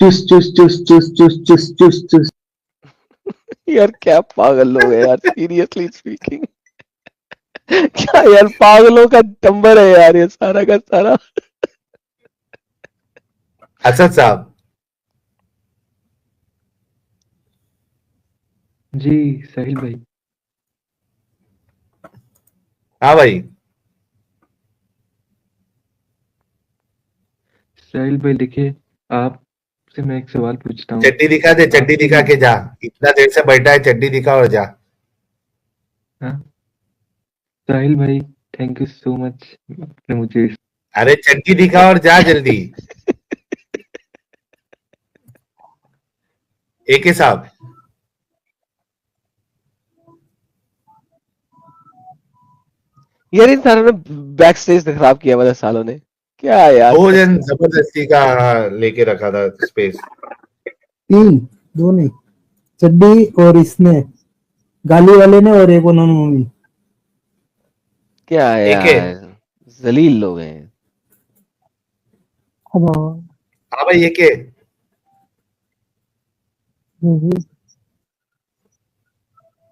चुस चुस चुस चुस चुस चुस चुस चुस। यार क्या पागल लोग हैं यार, सीरियसली स्पीकिंग। क्या यार पागलों का नंबर है यार ये सारा का सारा। असद साहब, जी साहिल भाई। हाँ भाई, साहिल भाई देखिए, आपसे मैं एक सवाल पूछता हूँ। चड्डी दिखा दे, चड्डी आपके दिखा के जा। इतना देर से बैठा है, चड्डी दिखा और जा। हाँ साहिल भाई, थैंक यू सो मच, आपने मुझे। अरे चड्डी दिखा और जा जल्दी। एके साहब, यार इन सारों ने बैक स्टेज खराब किया मतलब सालों ने। क्या यार भोजन जबरदस्ती का लेके रखा था स्पेस। तीन, दो नहीं, चड्डी और इसने गाली वाले ने और एक उन्होंने मम्मी। क्या एके, यार जलील लोग हैं। हेलो हाँ भाई एके, जी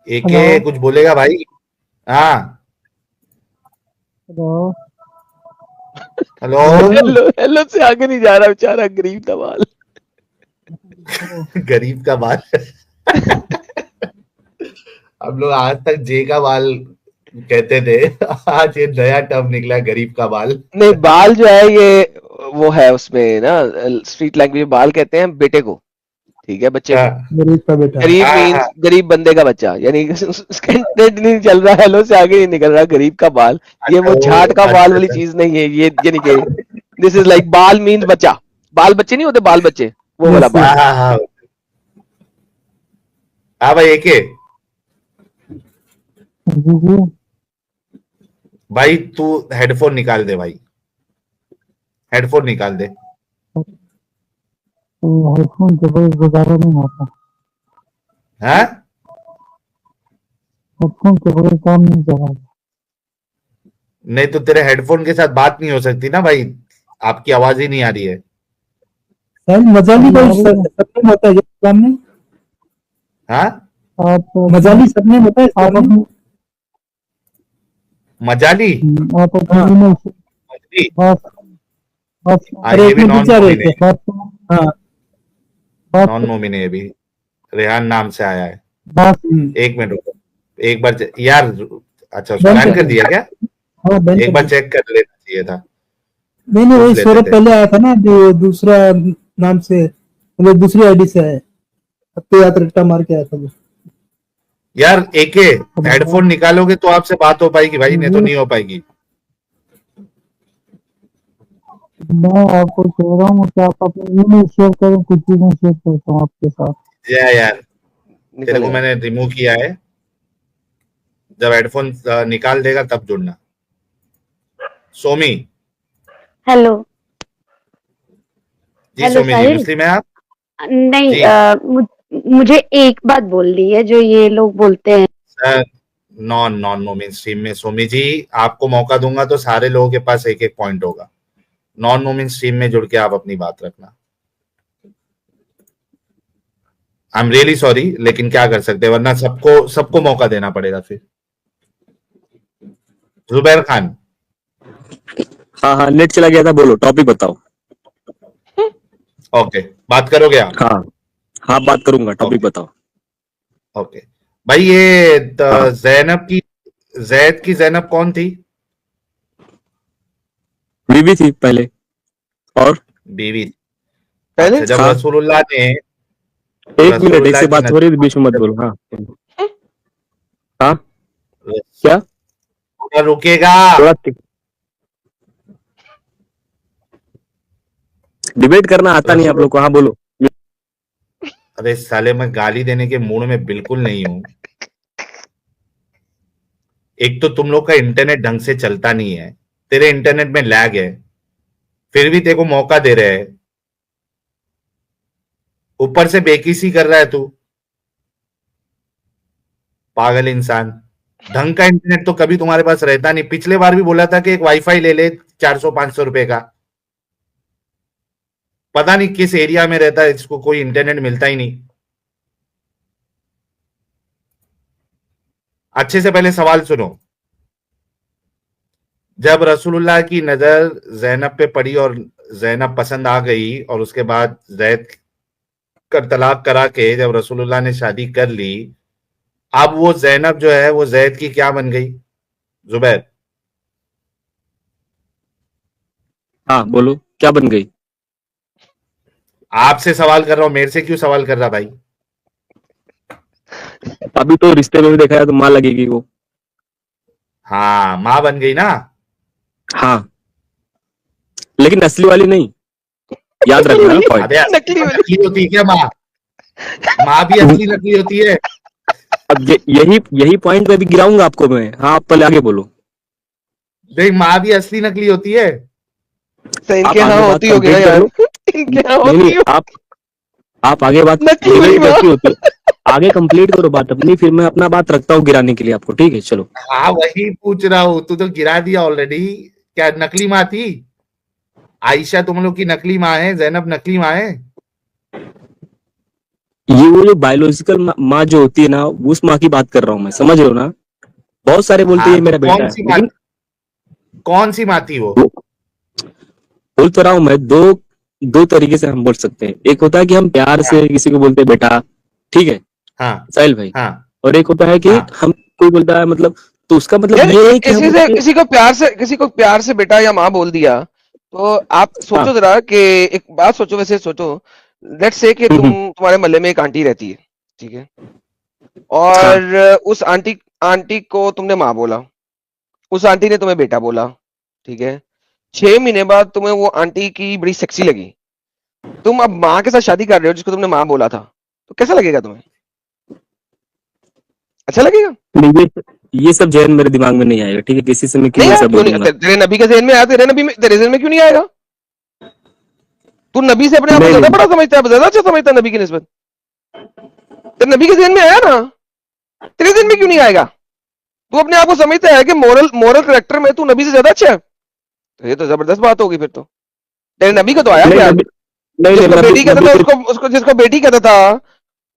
एके हेलो कुछ बोलेगा भाई? हाँ, हेलो हेलो। हेलो हेलो से आगे नहीं जा रहा बेचारा गरीब दवाल। गरीब का बाल। हम लोग आज तक जे का बाल कहते थे, आज ये नया टर्म निकला, गरीब का बाल। नहीं बाल जो है ये वो है उसमें ना, स्ट्रीट लैंग्वेज में बाल कहते हैं बेटे को। ठीक है बच्चे को। हाँ गरीब का बेटा। गरीब हाँ मीन्स हाँ, गरीब बंदे का बच्चा, यानी उसका इंटरनेट नहीं चल रहा, हेलो से आगे नहीं निकल रहा गरीब का बाल। ये अच्छा वो वो, झाट का बाल अच्छा वाली अच्छा। चीज नहीं है ये नहीं कि दिस इज लाइक बाल मीन्स बच्चा। बाल बच्चे नहीं होते बाल बच्चे, वो वाला यस हाँ बाल। यस। हाँ हाँ, हाँ भाई एके, जी जी। भाई तू हेडफोन निकाल दे भाई, हेडफोन निकाल दे। हेडफोन के बगैर गुजारा नहीं होता, हाँ, हेडफोन के बगैर काम नहीं चला। नहीं तो तेरे हेडफोन के साथ बात नहीं हो सकती ना भाई, आपकी आवाज ही नहीं आ रही है। साहिल मजाली भाई सबने होता है ये काम में। हाँ, आप मजाली सबने होता है इसका काम। मजाली, आप अपनी मजली, बात बात हाँ अरे ये एक भी मिनट नॉन रुक जा रहे मोमिन थे है, बात सुनो। हाँ नॉन बात मोमिन है ये भी, रेहान नाम से आया है। बात एक मिनट रुको, एक बार यार, अच्छा उसको बैन बैन कर कर दी। दिया क्या? हाँ बैन एक कर बार दी। चेक कर लेना चाहिए था, नहीं नहीं, पूछ वही लेते सौरभ थे। पहले आया था ना, जो दूसरा नाम से, मतलब दूसरी आईडी से आया। अब तो याद रट्टा मार के आया था वो। यार एके, अब हेडफोन निकालोगे तो आपसे बात हो पाएगी भाई, नहीं तो ये नहीं हो पाएगी। मैं आपको कह रहा हूँ कि आप अपनी ईमेल शेयर करें, कुछ चीजें शेयर करता हूँ आपके साथ। यार तेरे निकल को गया। मैंने रिमूव किया है, जब हेडफोन निकाल देगा तब जुड़ना। सोमी, हेलो। जी हेलो सोमी जी, साहिल। मुस्लिम है आप? नहीं, जी मुझे एक बात बोलनी है जो ये लोग बोलते हैं। सर, नॉन नॉन मोमिन स्ट्रीम में सोमी जी, आपको मौका दूंगा तो सारे लोगों के पास एक एक पॉइंट होगा। नॉन मोमिन स्ट्रीम में जुड़ के आप अपनी बात रखना। आई एम रियली सॉरी, लेकिन क्या कर सकते हैं, वरना सबको सबको मौका देना पड़ेगा फिर। जुबैर खान, हाँ हाँ, नेट चला गया था, बोलो टॉपिक बताओ। ओके, बात करोगे आप? हाँ हाँ, बात करूंगा, टॉपिक ओके बताओ। ओके भाई, ये हाँ, जैनब की, जैद की जैनब कौन थी? बीवी थी पहले। और बीवी। पहले अच्छा, जब हाँ, रसूलुल्लाह ने, एक मिनट, एक रसूलुल्लाह से की बात हो रही है, बीच में मत नजर, बोलो। हाँ हाँ, क्या? थोड़ा रुकेगा? थोड़ा डिबेट करना आता नहीं आप रसूल, लोग को। हाँ बोलो। अरे साले, मैं गाली देने के मूड में बिल्कुल नहीं हूं। एक तो तुम लोग का इंटरनेट ढंग से चलता नहीं है, तेरे इंटरनेट में लैग है, फिर भी तेरे को मौका दे रहे हैं, ऊपर से बेकिसी कर रहा है तू, पागल इंसान। ढंग का इंटरनेट तो कभी तुम्हारे पास रहता नहीं। पिछले बार भी बोला था कि एक वाईफाई ले ले 400-500 रुपए का, पता नहीं किस एरिया में रहता है, इसको कोई इंटरनेट मिलता ही नहीं। अच्छे से पहले सवाल सुनो। जब रसूलुल्लाह की नजर ज़ैनब पे पड़ी और ज़ैनब पसंद आ गई, और उसके बाद ज़ैद का तलाक करा के जब रसूलुल्लाह ने शादी कर ली, अब वो ज़ैनब जो है वो ज़ैद की क्या बन गई? जुबैर, हाँ बोलो क्या बन गई? आपसे सवाल कर रहा हूं, मेरे से क्यों सवाल कर रहा भाई? अभी तो रिश्ते में भी देखा है तो माँ लगेगी वो। हाँ, माँ बन गई ना। हाँ लेकिन असली वाली नहीं, याद रखना पॉइंट। अबे नकली होती है क्या माँ? माँ भी असली नकली होती है। अब यही पॉइंट पे भी गिराऊंगा आपको मैं। हाँ आप पहले आगे बोलो। देख, माँ भी असली नकली होती है। तो इनके आप यहाँ आगे होती बात होगी ना complete कर यार, लो। इनके यहाँ नहीं होती नहीं, आप आगे बात नकली मेरी माँ। कैसी होती है, आगे कंप्लीट करो बात अपनी, फिर मैं अपना बात रखता हूँ गिराने के लिए आपको। ठीक है चलो। हाँ, वही पूछ रहा हूँ, तू तो गिरा दिया ऑलरेडी। क्या नकली माँ थी? आयशा तुम लोग की नकली माँ है, ज़ैनब नकली माँ है। ये वो जो बायोलॉजिकल माँ जो होती है ना, उस माँ की बात कर रहा हूँ मैं, समझ रहे हो ना? बहुत सारे बोलते हैं हाँ, ये मेरा तो बेटा है, लेकिन कौन सी माँ थी वो? बोल तो रहा हूँ मैं, दो तरीके से हम बोल सकते हैं। एक होता है कि हम प्यार से किसी को बोलते हैं बेटा, ठीक है हाँ साहिल भाई, हाँ और एक होता है कि हाँ। हम कोई बोलता है मतलब, तो उसका मतलब यार ये है कि हम किसी को प्यार से बेटा या माँ बोल दिया, तो आप सोचो हाँ। जरा कि एक बात सोचो, वैसे सोचो, लेट्स से कि तुम्हारे मोहल्ले में एक आंटी रहती है, ठीक है, और उस आंटी को तुमने माँ बोला, उस आंटी ने तुम्हें बेटा बोला, ठीक है। 6 महीने बाद तुम्हें वो आंटी की बड़ी सेक्सी लगी, तुम अब माँ के साथ शादी कर रहे हो जिसको तुमने माँ बोला था, तो कैसा लगेगा तुम्हें? अच्छा लगेगा? नहीं, ये सब जहन मेरे दिमाग में नहीं आएगा, ठीक है, किसी से मैं क्यों नहीं ऐसा यार, क्यों नहीं? बोलूंगा। तेरे नबी के ज़हन में आया, तेरे ज़हन में क्यों नहीं आएगा? तू नबी से अपने आप को नहीं ज्यादा नहीं बड़ा समझता है, ज्यादा अच्छा समझता है नबी की निस्बत। तेरे नबी के ज़हन में आया ना, तेरे ज़हन में क्यों नहीं आएगा? तू अपने आप को समझता है कि मोरल कैरेक्टर में तू नबी से ज्यादा अच्छा है, तो ये तो जबरदस्त बात होगी फिर तो। तेरे नबी को तो आया नहीं ख्याल, नबी नहीं नहीं जिसको नबी बेटी कहता नबी था से उसको जिसको बेटी कहता था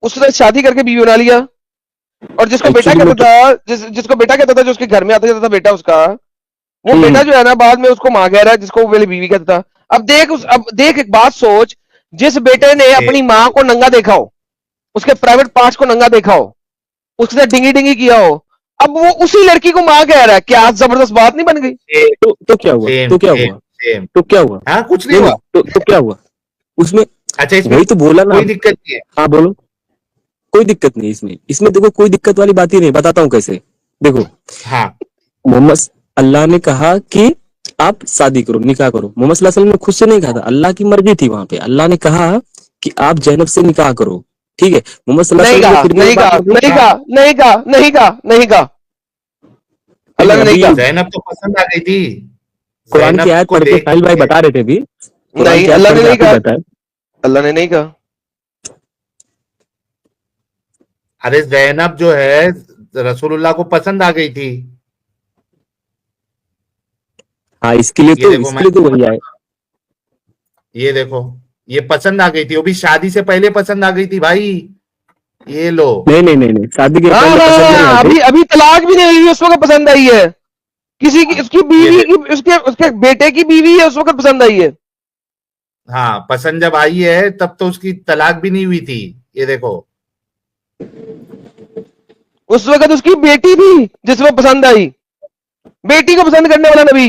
उसने शादी करके बीवी बना लिया, और जिसको बेटा एक्चुअली कहता में तो था जिसको बेटा कहता था, जो उसके घर में आता जाता था बेटा उसका, वो बेटा जो है ना बाद में उसको मां कह रहा है जिसको वो पहले बीवी कहता था। अब देख एक बात सोच, जिस बेटे ने अपनी मां को नंगा देखा हो, उसके प्राइवेट पार्ट्स को नंगा देखा हो, उसने डिंगी डिंगी किया हो, अब वो उसी लड़की को मां कह रहा है, क्या जबरदस्त बात नहीं बन गई? तो क्या हुआ? सेम तो क्या सेम हुआ? सेम। तो क्या हुआ? हाँ, कुछ नहीं नहीं हुआ। तो क्या हुआ उसमें? अच्छा, इसमें वही तो बोला ना। कोई दिक्कत नहीं है। हाँ बोलो। कोई दिक्कत नहीं इसमें देखो, कोई दिक्कत वाली बात ही नहीं। बताता हूँ कैसे। देखो, हाँ मोहम्मद, अल्लाह ने कहा कि आप शादी करो, निकाह करो। मोहम्मद सल्लल्लाहु अलैहि वसल्लम ने खुद से नहीं कहा था, अल्लाह की मर्जी थी वहां पे। अल्लाह ने कहा कि आप जैनब से निकाह करो, ठीक है। मोहम्मद सल्लल्लाहु नहीं अलैहि कहा, वसल्लम ने फिर भी नहीं बात कहा, नहीं नहीं कहा, नहीं कहा, नहीं कहा, नहीं कहा, अल्लाह ने नहीं कहा। ज़ैनब तो पसंद आ गई थी। कुरान की ज़ैनब आयत को पढ़ के देख साहिल भाई के, बता रहे थे भी, कुरान नहीं, की आयत अल्लाह पढ़ ने के नहीं आप ही कहा, बताए। अल्लाह ने नहीं कहा। अरे ज़ैनब जो है रसूलुल्लाह को पसंद आ गई थी। हाँ इसके लिए ये देखो, तो वही आए। ये देखो, ये पसंद आ गई थी, वो भी शादी से पहले पसंद आ गई थी भाई। ये लो। नहीं, शादी के हाँ पहले हाँ पसंद नहीं हाँ, आई थी। अभी तलाक भी नहीं हुई, उस वक्त पसंद आई है। किसी की, उसकी ये बीवी देखो, की, उसके बेटे की बीवी है, उस वक्त पसंद आई है। हाँ, पसंद जब आई है तब तो उसकी तलाक भी नहीं हुई थी। ये देखो, उस वक्त उसकी बेटी थी जिस वक्त पसंद आई, बेटी को पसंद करने वाला नबी।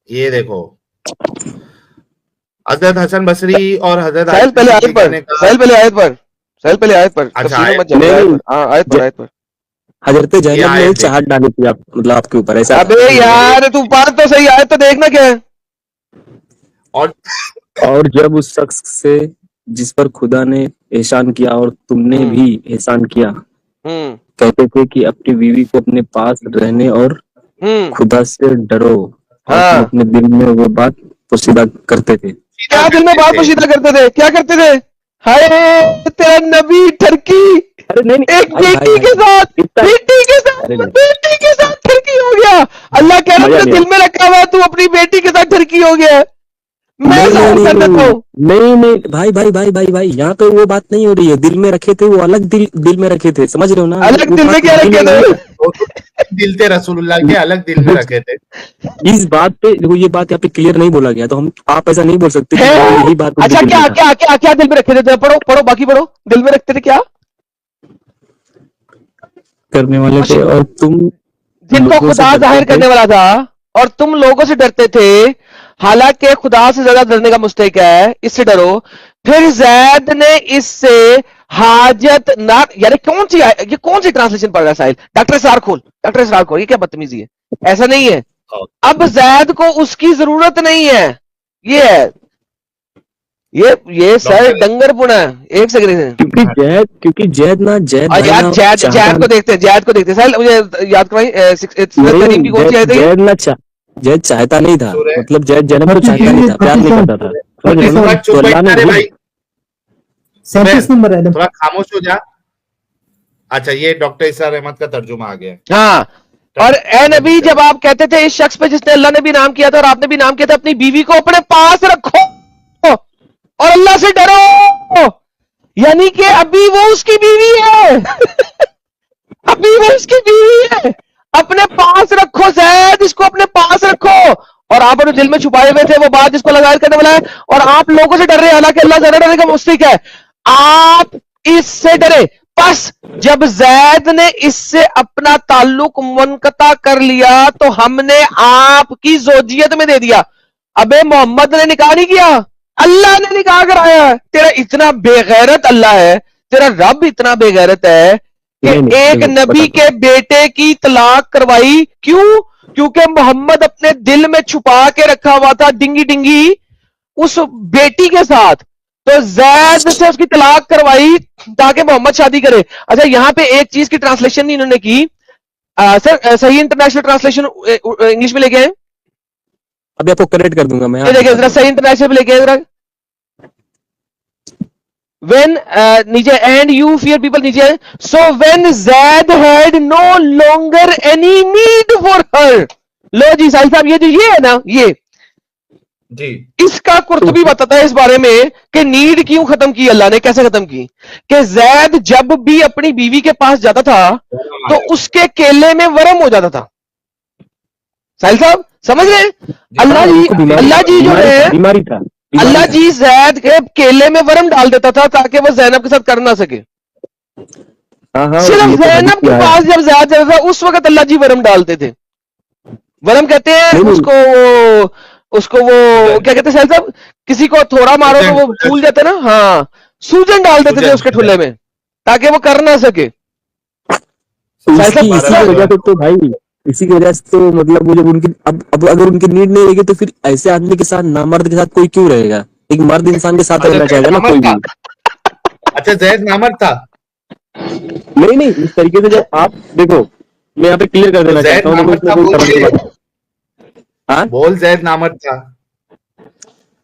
ये देखो, हजरत हसन बसरी और हजरत साहिल आयशा पहले आयत सिद्दीका पर, ने कहा। साहिल पहले आयत पर, साहिल पहले आयत पर, अच्छा, तफसीर में मत आयत जाइए, आयत नहीं, पर, हाँ आयत पर, आयत पर। हजरत ये जैनब ने आयत देख। चाहत डाली थी आप, मतलब आपके ऊपर, ऐसा था। अबे यार तू पढ़ तो सही, आयत तो देखना क्या है। और और जब उस शख्स से जिस पर खुदा ने एहसान किया और तुमने भी एहसान किया, हम्म कहते थे कि अपनी बीवी को अपने पास रहने और खुदा से डरो, और तुम हाँ, अपने दिल में वो बात पोशीदा करते थे। क्या दिल में बात पोशीदा करते थे? क्या करते थे? हाय तेरा नबी ठरकी, अरे नहीं एक बेटी के साथ, बेटी के साथ ठरकी हो गया। अल्लाह कह रहा है, मजा तेरे नहीं दिल में रखा हुआ है, तू अपनी बेटी के साथ ठरकी हो गया है। मैं नहीं जाहिर नहीं कर नहीं देता हूँ। नहीं नहीं भाई यहाँ पे वो बात नहीं हो रही है। दिल में रखे थे वो अलग दिल में रखे थे, समझ रहे हो ना? अलग वो दिल में बात क्या नहीं रखे नहीं थे? है। वो तो दिल थे रसूलुल्लाह के, अलग दिल में रखे थे। इस बात पे देखो, ये बात यहाँ पे क्लियर नहीं बोला गया, तो हम आप ऐसा नहीं बोल सकते कि हाँ, यही बात उनके अच्छा, दिल क्या में था। क्या क्या क्या दिल में रखे थे? पढ़ो पढ़ो, बाकी पढ़ो। दिल में रखते थे क्या? करने वाले थे, और तुम जिनको लोगों से खुदा डरते जाहिर थे। करने वाला था, और तुम लोगों से डरते थे, हालांकि खुदा से ज्यादा डरने का मुस्तहिक है, इससे डरो। फिर जैद ने इससे हाजत ना, यानी ये कौन सी ट्रांसलेशन पढ़ रहा है साहिल? डॉक्टर इसरार खोल, डॉक्टर इसरार खोल, ये क्या बदतमीजी है? ऐसा नहीं है। अब जैद को उसकी जरूरत नहीं है, ये है, ये सर डॉक्टर डंगरपुना है। एक सेकंड, क्योंकि जैद और भाई यार ना जैद को देखते हैं, जैद को देखते हैं। साहिल मुझे याद करवाई, करीम की कौन सी आयत है ये? जैद चाहता नहीं था, सूरह मतलब जैद जन्म को चाहता नहीं था, प्यार नहीं करता था, समझ रहे हो ना? चुप तो बैठ अल्लाह ने अरे खुद- भाई, 37 नंबर है। थोड़ा खामोश हो जा। अच्छा, ये डॉक्टर इसरार अहमद का तर्जुमा आ गया। हाँ, और ए नबी, जब आप कहते थे इस शख्स पे जिसने अल्लाह ने भी नाम किया था और आपने भी नाम किया था, अपनी बीवी को अपने पास रखो और अल्लाह से डरो, यानी कि अभी वो उसकी बीवी है। अभी वो उसकी बीवी है, अपने पास रखो जैद, इसको अपने पास रखो। और आप अपने दिल में छुपाए हुए थे वो बात जिसको लगाया करने वाला है, और आप लोगों से डर रहे हैं, हालांकि अल्लाह ज्यादा डरने का मुस्तहिक है। आप इससे डरे। बस जब जैद ने इससे अपना ताल्लुक मुनक़ता कर लिया तो हमने आपकी जोजियत में दे दिया। अबे मोहम्मद ने निकाह नहीं किया, अल्लाह ने निकाह कराया है। तेरा इतना बेगैरत अल्लाह है, तेरा रब इतना बेगैरत है कि नहीं, एक देखो, नबी बताता के बेटे की तलाक करवाई। क्यों? क्योंकि मोहम्मद अपने दिल में छुपा के रखा हुआ था डिंगी डिंगी उस बेटी के साथ, तो जैद से उसकी तलाक करवाई ताकि मोहम्मद शादी करे। अच्छा, यहां पे एक चीज की ट्रांसलेशन नहीं इन्होंने की। सर सही इंटरनेशनल ट्रांसलेशन इंग्लिश में लेके आए? अभी आपको करेक्ट कर दूंगा मैं। ये देखिए जरा, सही इंटरनेशनल में लेके आए जरा। When नीचे, and you fear people, नीचे है, so when Zaid had no longer any need for her। लो जी साहिल साहब, ये है ना, ये जी, इसका कुर्तुबी बताता है इस बारे में कि नीड क्यों खत्म की अल्लाह ने, कैसे खत्म की। कि जैद जब भी अपनी बीवी के पास जाता था तो उसके केले में वरम हो जाता था। साहिल साहब समझ रहे हैं? अल्लाह जी जो है, बीमारी था, अल्लाह जी जैद के केले में वरम डाल देता था ताकि वो जैनब के साथ कर ना सके। हाँ, सिर्फ जैनब के पास जब जैद जाता था उस वक्त अल्लाह जी वरम डालते थे। वरम कहते हैं उसको वो क्या कहते हैं साहिल साहब? किसी को थोड़ा मारो तो वो फूल जाता है ना, हाँ, सूजन डाल देते थे उसके ठुल्ले में ताकि वो कर ना सके। इसी की वजह से तो मतलब वो जब उनकी अब अगर उनकी नीड नहीं रहेगी तो फिर ऐसे आदमी के साथ नामर्द के साथ कोई क्यों रहेगा? एक मर्द इंसान के साथ रहना चाहेगा ना कोई भी। अच्छा, जैद नामर्द था? नहीं, इस तरीके से जब आप देखो, मैं यहाँ पे क्लियर कर देना चाहता हूँ। बोल, जैद नामर्द था?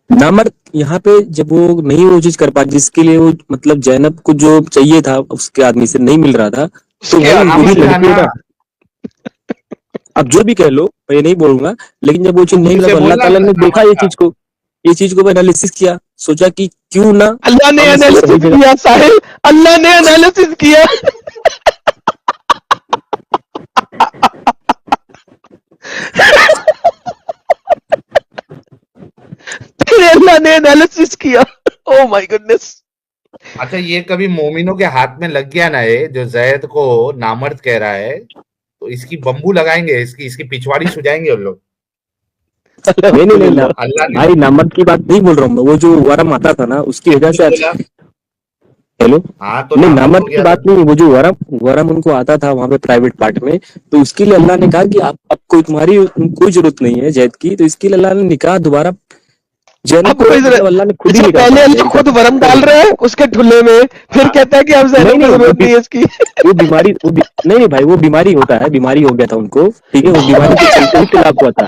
नामर्द यहाँ पे जब वो नहीं वो चीज कर पा जिसके लिए वो मतलब जैनब को जो चाहिए था उसके आदमी से नहीं मिल रहा था, तो वही लड़की था। अब जो भी कह लो, मैं ये नहीं बोलूंगा, लेकिन जब वो चीज नहीं मिला तो अल्लाह ताला ने देखा ये चीज को एनालिसिस किया, सोचा कि क्यों ना अल्लाह ने एनालिसिस किया साहिल, अल्लाह ने एनालिसिस किया। अल्लाह ने एनालिसिस किया। Oh my goodness. अच्छा, ये कभी मोमिनों के हाथ में लग गया ना, ये जो जैद को नामर्द कह रहा है, तो इसकी बम्बू लगाएंगे, इसकी पिछवाड़ी सुझाएंगे उन लोग। नहीं भाई, नामर्द की बात नहीं बोल रहा हूँ मैं, वो जो वरम आता था ना उसकी वजह से। हेलो, हाँ, तो नहीं नामर्द की बात नहीं, वो जो वरम उनको आता था वहां पे प्राइवेट पार्ट में, तो उसके लिए अल्लाह ने कहा कि आपको तुम्हारी कोई जरूरत नहीं है जैद की, तो इसके लिए अल्लाह ने निकाह दोबारा अल्लाह ने खुद ही निकाह, पहले अल्लाह खुद वरम डाल रहे हैं उसके ठुल्ले में, फिर कहता है कि अब जरूरत नहीं है इसकी। वो बीमारी नहीं भाई, वो बीमारी होता है, बीमारी हो गया था उनको, ठीक है, वो बीमारी के चलते ही तलाक हुआ था।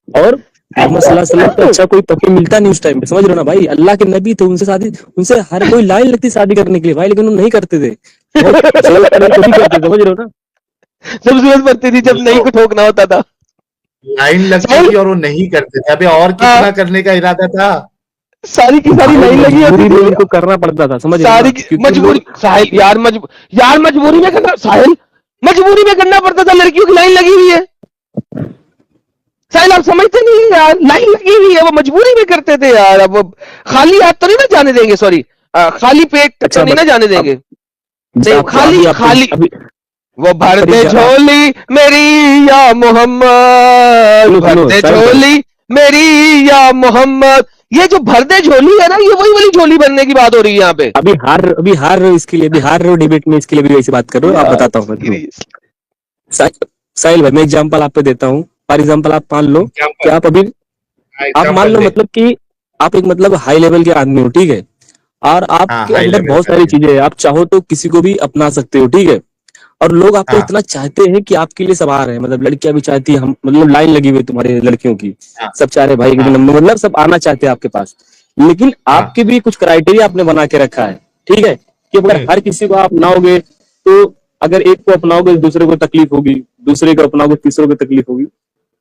और मोहम्मद सल्लल्लाहु अलैहि वसल्लम को अच्छा कोई पति मिलता नहीं उस टाइम पे, समझ रहे हो ना भाई? अल्लाह के नबी थे, उनसे हर कोई लाइन लगती शादी करने के लिए भाई, लेकिन वो नहीं करते थे। समझ रहे हो ना? जब जरूरत पड़ती थी, जब नहीं को ठोकना होता था, लाइन लगती थी और वो नहीं करते थे। अबे और कितना करने का इरादा था? सारी की सारी लाइन लगी होती मजबूरी में थी, उनको करना पड़ता था, समझ रहे हो सारी ना? की क्योंकि मजबूरी। साहिल यार यार मजबूरी में करना, साहिल मजबूरी में करना पड़ता था, लड़कियों की लाइन लगी हुई है। साहिल आप समझते नहीं हैं यार, लाइन लगी हुई है, वो मजबूरी में करते थे यार। अब वो खाली हाथ तो नहीं ना जाने देंगे, सॉरी खाली पेट अच्छा, तो नहीं ना जाने देंगे। नहीं खाली खाली वो भर दे झोली मेरी या मोहम्मद, भर दे झोली मेरी या मोहम्मद। ये जो भर दे झोली है ना, ये वही वाली झोली भरने की बात हो रही है यहाँ पे। अभी हार रहे हो इसके लिए, अभी हार रहे हो डिबेट में, इसके लिए भी वैसे बात कर रहे हो। आप बताता हूँ मैं। साहिल भाई मैं एग्जांपल आप पे देता हूँ। फॉर एग्जांपल आप मान लो कि आप अभी आप मान लो मतलब कि आप एक मतलब हाई लेवल के आदमी हो, ठीक है, और आपके high अंदर level बहुत का सारी है। चीजें हैं, आप चाहो तो किसी को भी अपना सकते हो, ठीक है, और लोग आपको हाँ। इतना चाहते हैं कि आपके लिए सब आ रहे हैं, मतलब लड़कियां भी चाहती है, हम मतलब लाइन लगी हुई है तुम्हारे लड़कियों की, हाँ। सब चाह रहे भाई हाँ। नंबर, मतलब सब आना चाहते हैं आपके पास, लेकिन हाँ। आपके भी कुछ क्राइटेरिया आपने बना के रखा है, ठीक है, कि अगर हर किसी को आप अपनाओगे तो अगर एक को अपनाओगे दूसरे को तकलीफ होगी, दूसरे को अपनाओगे तीसरे को तकलीफ होगी।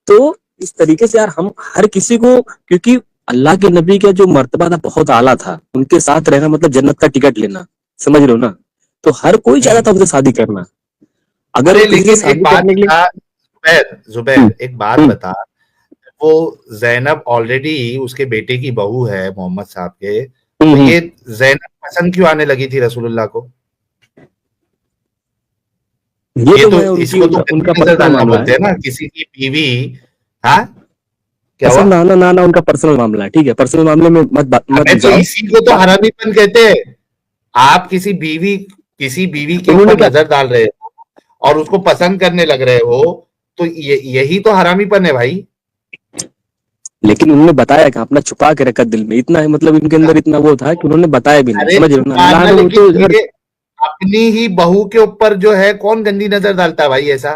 तो इस तरीके से यार हम हर किसी को, क्योंकि अल्लाह के नबी का जो मर्तबा था बहुत आला था, उनके साथ रहना मतलब जन्नत का टिकट लेना, समझ रहे हो ना? तो हर कोई चाहता था उनसे शादी करना। अगर वो किसी से लेकिन एक शादी बात करने के लिए बता जुबैर, एक बात बता, वो जैनब ऑलरेडी उसके बेटे की बहू है मोहम्मद साहब के, तो ये जैनब पसंद क्यों आने लगी थी रसूलुल्लाह को? ये तो इसको तो उनका नजर पर्सनल डालना मामला बोलते है। हैं ना, किसी की बीवी। हाँ क्या हुआ? पसंद आना ना आना उनका पर्सनल मामला है, ठीक है, पर्सनल मामले में मत अबे तो जाओ। इसी को तो हरामीपन कहते हैं। आप किसी बीवी के उन्होंने ऊपर क्या, नजर डाल रहे हो और उसको पसंद करने लग रहे हो, तो यही तो हरामीपन है भाई। लेकिन उन्होंने बताया कि अपना छुपा के रखा दिल में, इतना है मतलब इनके अंदर इतना वो था कि उन्होंने बताया भी नहीं, अरे समझ रहे हो ना? अल्लाह छुपाना, ने लेकिन उनको हर ये अपनी ही बहू के ऊपर जो है कौन गंदी नजर डालता है भाई ऐसा?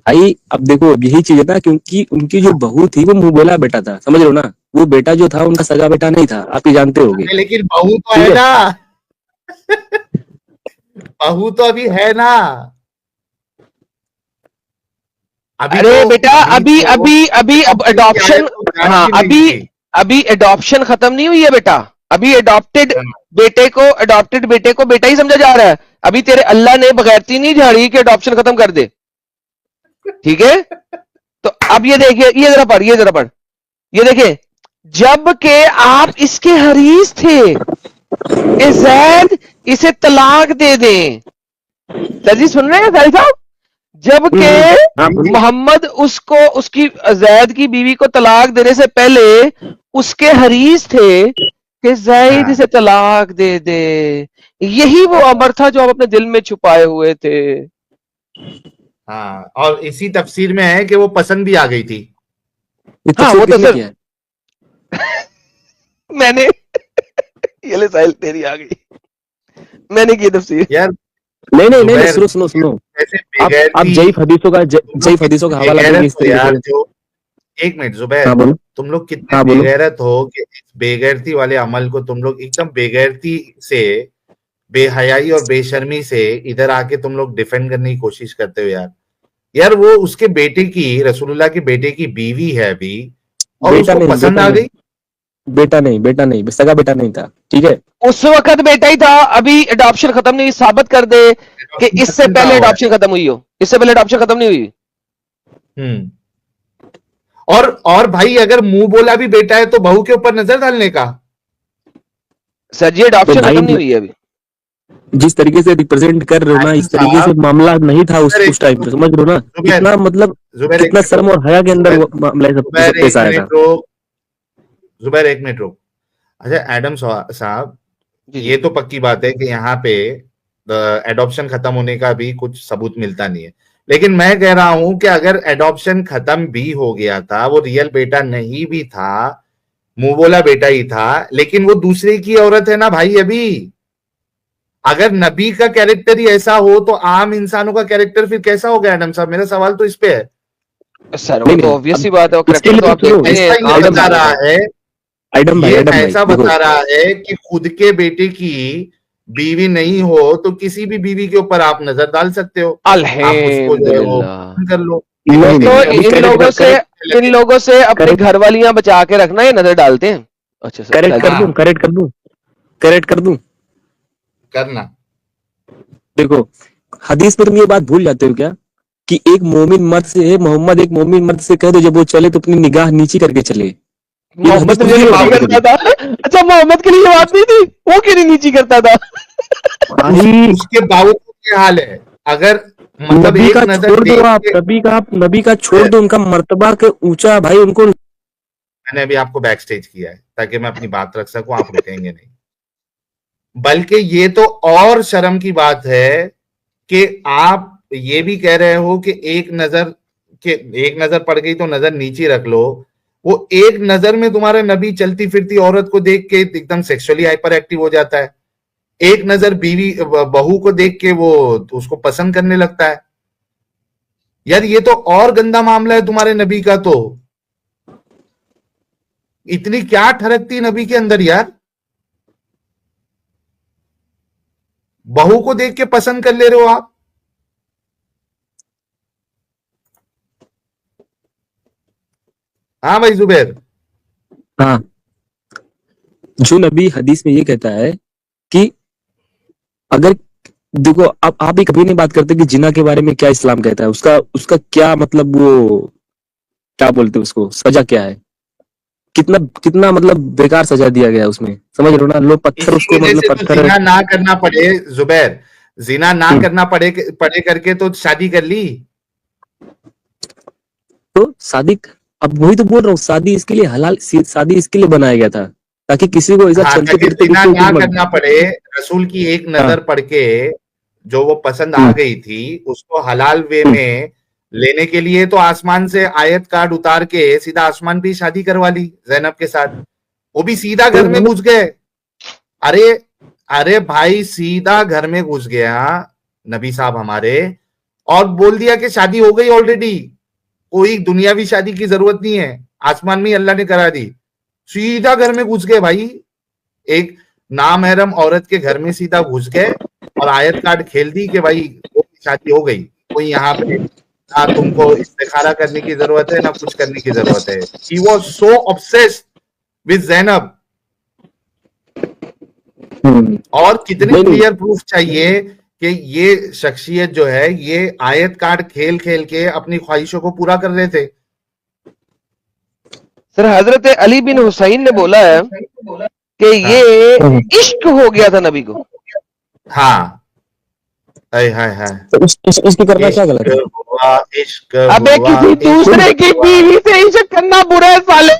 भाई अब देखो यही चीज है ना, क्योंकि उनकी जो बहू थी वो मुंह बोला बेटा था, समझ रहे हो ना? वो बेटा जो था उनका सगा बेटा नहीं था, आप ही जानते होगे, लेकिन बहू तो ठीक है है? ना। बहू तो अभी है ना। अभी अरे तो बेटा अभी अब एडॉप्शन, हाँ अभी एडॉप्शन खत्म नहीं हुई है बेटा। अभी अडॉप्टेड बेटे को बेटा ही समझा जा रहा है। अभी तेरे अल्लाह ने बगैरती नहीं झाड़ी कि अडॉप्शन खत्म कर दे, ठीक है? तो अब ये देखिए, ये जरा पढ़, ये देखिए, जब के आप इसके हरीस थे कि जैद इसे तलाक दे दें। सर जी सुन रहे हैं साहिल साहब? जब के मोहम्मद उसको उसकी जैद की बीवी को तलाक देने से पहले उसके हरीस थे कि जैद इसे तलाक दे दे। यही वो अमर था जो आप अपने दिल में छुपाए हुए थे। हाँ, और इसी तफसीर में है कि वो पसंद भी आ गई थी। हाँ वो तो किसने सर किया है? मैंने ये ले साहिल तेरी आ गई, मैंने की तफसीर यार नहीं सुनो आप जईफ हदीसों का हवाला देंगे इस तरीके यार से। जो एक मिनट जुबैर, हाँ बोलो। तुम लोग कितने हाँ बोलो। बेगैरत हो कि इस बेगैरती वाले अमल को तुम लोग एकदम बेगैरती से, बेहयाई और बेशर्मी से इधर आके तुम लोग डिफेंड करने की कोशिश करते हो यार वो उसके बेटे की, रसूलुल्लाह के बेटे की बीवी है अभी, और उसको पसंद आ गई। बेटा नहीं सगा बेटा नहीं था, ठीक है? उस वक्त बेटा ही था। अभी अडॉप्शन खत्म नहीं हुई, साबित कर दे कि इससे पहले अडॉप्शन खत्म हुई हो। इससे पहले अडॉप्शन खत्म नहीं हुई। और भाई अगर मुंह बोला भी बेटा है तो बहू के ऊपर नजर डालने का। सर जी अडॉप्शन खत्म नहीं हुई है अभी। जिस तरीके से रिप्रेजेंट कर रहे हो ना, इस तरीके से मामला नहीं था उस टाइम पे, समझ रहे हो ना? कितना मतलब कितना शर्म और हया के अंदर वो मामला सब पेश आया था। जुबैर एक मिनट रोक। अच्छा एडम साहब, ये तो पक्की बात है कि यहाँ पे एडॉप्शन खत्म होने का भी कुछ सबूत मिलता नहीं है, लेकिन मैं कह रहा हूं कि अगर एडॉप्शन खत्म भी हो गया था, वो रियल बेटा नहीं भी था, मुंह बोला बेटा ही था, लेकिन वो दूसरे की औरत है ना भाई। अभी अगर नबी का कैरेक्टर ही ऐसा हो तो आम इंसानों का कैरेक्टर फिर कैसा होगा एडम साहब? मेरा सवाल तो इस पे है। सर वो तो ऑब्वियस सी बात है, वो इसके लिए तो आप देखते हैं। ऐसा ही बता रहा है, ये ऐसा देखो, बता रहा है कि खुद के बेटे की बीवी नहीं हो तो किसी भी बीवी के ऊपर आप नजर डाल सकते हो, आप उसको जो है वो कर लो। तो इन लोगों से अपनी घरवालियां बचा के रखना, ये नजर डालते हैं। अच्छा सर करेक्ट कर हाँ। दूं, करेक्ट कर दूं। करना। देखो, हदीस में तुम ये बात भूल जाते हो क्या कि एक मोमिन मर्द से मोहम्मद एक मोमिन मर्द से कह दो जब वो चले तो अपनी निगाह नीची करके चले। ये मोहम्मद हदीस के लिए तुम नीची नहीं करता था। अच्छा मोहम्मद के लिए ये बात नहीं थी, वो क्यों नहीं नीची करता था? भाई, उसके बावजूद ये हाल है। अगर मतलब नबी एक का नजर छोड़ दो देख आप, के, नबी का छोड़ दो, उनका मर्तबा के ऊंचा भाई, उनको मैंने अभी आपको बैक स्टेज किया है ताकि मैं अपनी बात रख सकूं, आप रुकेंगे नहीं। बल्कि ये तो और शर्म की बात है कि आप ये भी कह रहे हो कि एक नजर पड़ गई तो नजर नीचे रख लो। वो एक नजर में तुम्हारा नबी चलती फिरती औरत को देख के एकदम सेक्सुअली हाइपर एक्टिव हो जाता है। एक नजर बीवी बहू को देख के वो उसको पसंद करने लगता है। यार ये तो और गंदा मामला है तुम्हारे नबी का। तो इतनी क्या ठरकती नबी के अंदर यार, बहू को देख के पसंद कर ले रहे हो आप। हाँ भाई जुबैर। हाँ, जो नबी हदीस में ये कहता है कि अगर देखो, आप भी कभी नहीं बात करते कि जिना के बारे में क्या इस्लाम कहता है, उसका क्या मतलब, वो क्या बोलते हैं उसको, सजा क्या है, कितना कितना मतलब बेकार सजा दिया गया है उसमें, समझ रहे हो ना? लोग पत्थर इसी उसको वजह मतलब से तो पत्थर जिना ना करना पड़े जुबैर, जिना ना हम्म। करना पड़े करके तो शादी कर ली। तो शादी, अब वही तो बोल रहा हूँ, शादी इसके लिए हलाल, शादी इसके लिए बनाया गया था ताकि किसी को ऐसा हाँ, चलते ताकि फिरते जिना किसी ना को करना पड़े। रसूल की एक हाँ। नजर पड़ के जो वो पसंद आ हम्म। गई थी उसको हलाल वे में लेने के लिए तो आसमान से आयत कार्ड उतार के सीधा आसमान पे शादी करवा ली जैनब के साथ। वो भी सीधा घर में घुस गए। अरे अरे भाई, सीधा घर में घुस गया नबी साहब हमारे और बोल दिया कि शादी हो गई ऑलरेडी, कोई दुनियावी शादी की जरूरत नहीं है, आसमान में अल्लाह ने करा दी। सीधा घर में घुस गए भाई, एक नामहरम औरत के घर में सीधा घुस गए और आयत कार्ड खेल दी कि भाई वो शादी हो गई। कोई यहाँ पे ना तुमको इस्तिखारा करने की जरूरत है ना कुछ करने की जरूरत है। He was so obsessed with Zainab. और कितने नहीं, क्लियर प्रूफ चाहिए कि ये शख्सियत जो है ये आयत कार्ड खेल खेल के अपनी ख्वाहिशों को पूरा कर रहे थे। सर हजरत अली बिन हुसैन ने बोला है कि ये इश्क हो गया था नबी को। हाँ, हाय हाय हाय, तो इसकी करना क्या गलत है? इश्क हुआ, इश्क अबे हुआ, किसी इश्क दूसरे की हुआ। बीवी से इश्क करना बुरा है साले।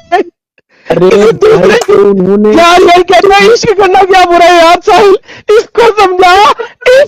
अरे किसी दूसरे भाई, की तो उन्होंने यार ये कहना इश्क करना क्या बुरा है यार साहिल, इसको